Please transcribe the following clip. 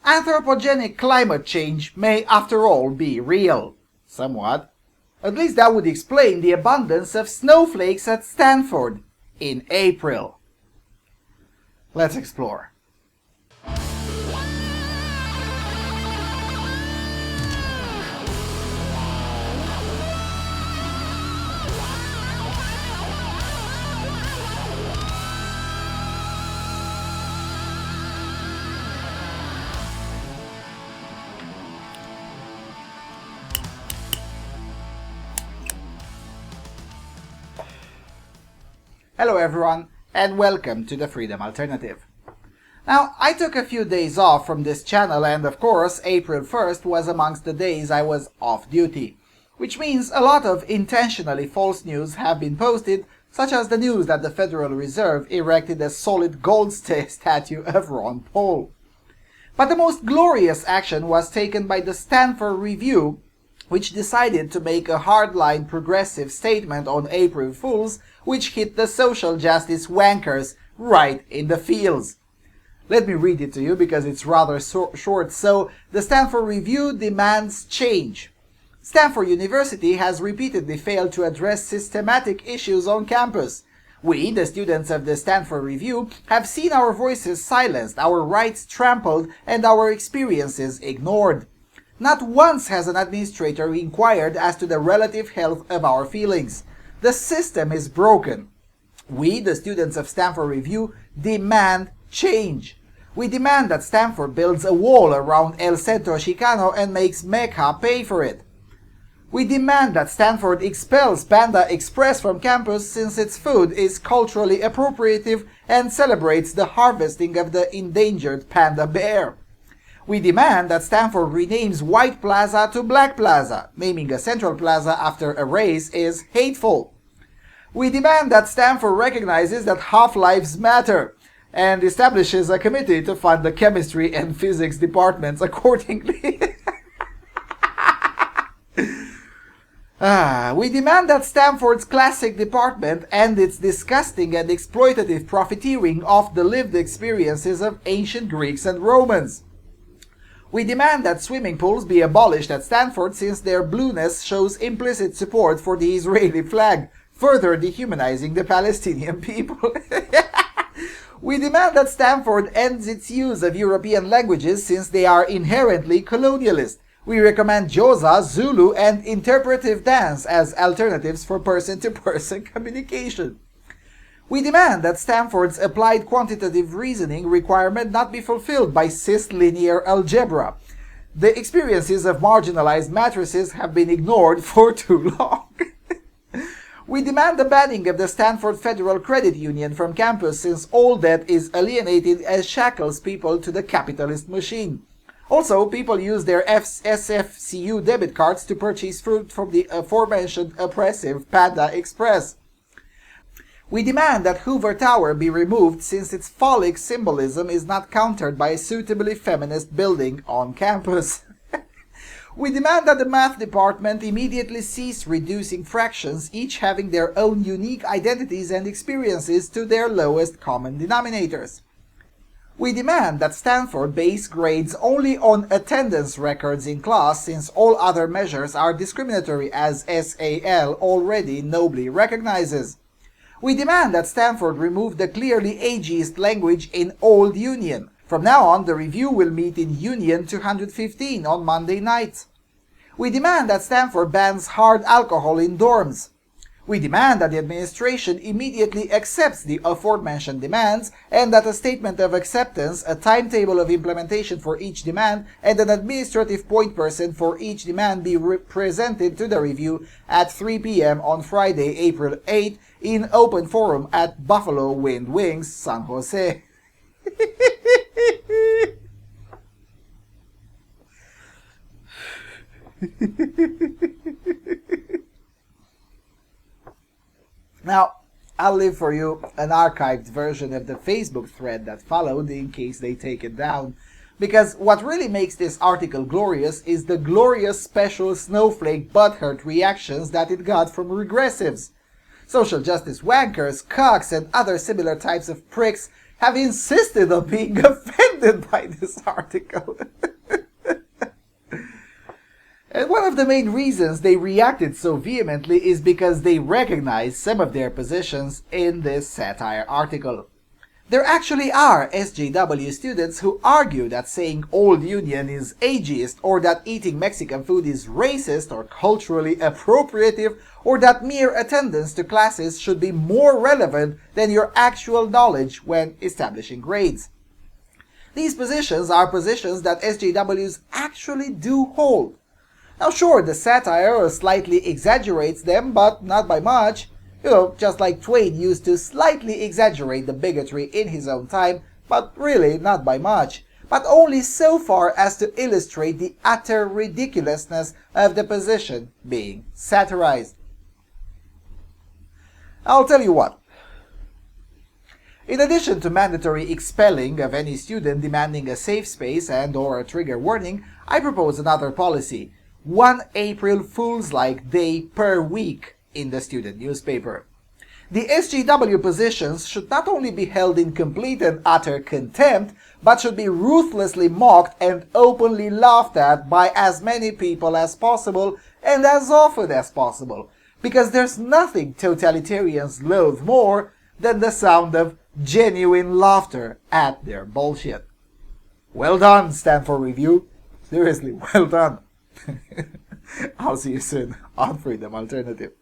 Anthropogenic climate change may after all be real. Somewhat. At least that would explain the abundance of snowflakes at Stanford in April. Let's explore. Hello everyone, and welcome to the Freedom Alternative. Now, I took a few days off from this channel, and of course, April 1st was amongst the days I was off duty, which means a lot of intentionally false news have been posted, such as the news that the Federal Reserve erected a solid gold statue of Ron Paul. But the most glorious action was taken by the Stanford Review, which decided to make a hardline progressive statement on April Fools, which hit the social justice wankers right in the feels. Let me read it to you because it's rather short. So, the Stanford Review demands change. Stanford University has repeatedly failed to address systematic issues on campus. We, the students of the Stanford Review, have seen our voices silenced, our rights trampled, and our experiences ignored. Not once has an administrator inquired as to the relative health of our feelings. The system is broken. We, the students of Stanford Review, demand change. We demand that Stanford builds a wall around El Centro Chicano and makes Mecca pay for it. We demand that Stanford expels Panda Express from campus since its food is culturally appropriative and celebrates the harvesting of the endangered panda bear. We demand that Stanford renames White Plaza to Black Plaza. Naming a Central Plaza after a race is hateful. We demand that Stanford recognizes that half lives matter and establishes a committee to fund the chemistry and physics departments accordingly. We demand that Stanford's classic department end its disgusting and exploitative profiteering off the lived experiences of ancient Greeks and Romans. We demand that swimming pools be abolished at Stanford since their blueness shows implicit support for the Israeli flag, further dehumanizing the Palestinian people. We demand that Stanford ends its use of European languages since they are inherently colonialist. We recommend Xhosa, Zulu, and interpretive dance as alternatives for person-to-person communication. We demand that Stanford's applied quantitative reasoning requirement not be fulfilled by cislinear algebra. The experiences of marginalized matrices have been ignored for too long. We demand the banning of the Stanford Federal Credit Union from campus since all debt is alienated and shackles people to the capitalist machine. Also, people use their SFCU debit cards to purchase fruit from the aforementioned oppressive Panda Express. We demand that Hoover Tower be removed since its phallic symbolism is not countered by a suitably feminist building on campus. We demand that the math department immediately cease reducing fractions, each having their own unique identities and experiences to their lowest common denominators. We demand that Stanford base grades only on attendance records in class since all other measures are discriminatory, as SAL already nobly recognizes. We demand that Stanford remove the clearly ageist language in Old Union. From now on, the review will meet in Union 215 on Monday nights. We demand that Stanford bans hard alcohol in dorms. We demand that the administration immediately accepts the aforementioned demands and that a statement of acceptance, a timetable of implementation for each demand, and an administrative point person for each demand be presented to the review at 3 p.m. on Friday, April 8 in open forum at Buffalo Wind Wings, San Jose. Now, I'll leave for you an archived version of the Facebook thread that followed in case they take it down, because what really makes this article glorious is the glorious special snowflake butthurt reactions that it got from regressives. Social justice wankers, cucks, and other similar types of pricks have insisted on being offended by this article. And one of the main reasons they reacted so vehemently is because they recognized some of their positions in this satire article. There actually are SJW students who argue that saying Old Union is ageist, or that eating Mexican food is racist or culturally appropriative, or that mere attendance to classes should be more relevant than your actual knowledge when establishing grades. These positions are positions that SJWs actually do hold. Now sure, the satire slightly exaggerates them, but not by much. Just like Twain used to slightly exaggerate the bigotry in his own time, but really not by much, but only so far as to illustrate the utter ridiculousness of the position being satirized. I'll tell you what. In addition to mandatory expelling of any student demanding a safe space and/or a trigger warning, I propose another policy: 1 April Fool's-like day per week in the student newspaper. The SJW positions should not only be held in complete and utter contempt, but should be ruthlessly mocked and openly laughed at by as many people as possible and as often as possible, because there's nothing totalitarians loathe more than the sound of genuine laughter at their bullshit. Well done, Stanford Review. Seriously, well done. I'll see you soon on Freedom Alternative.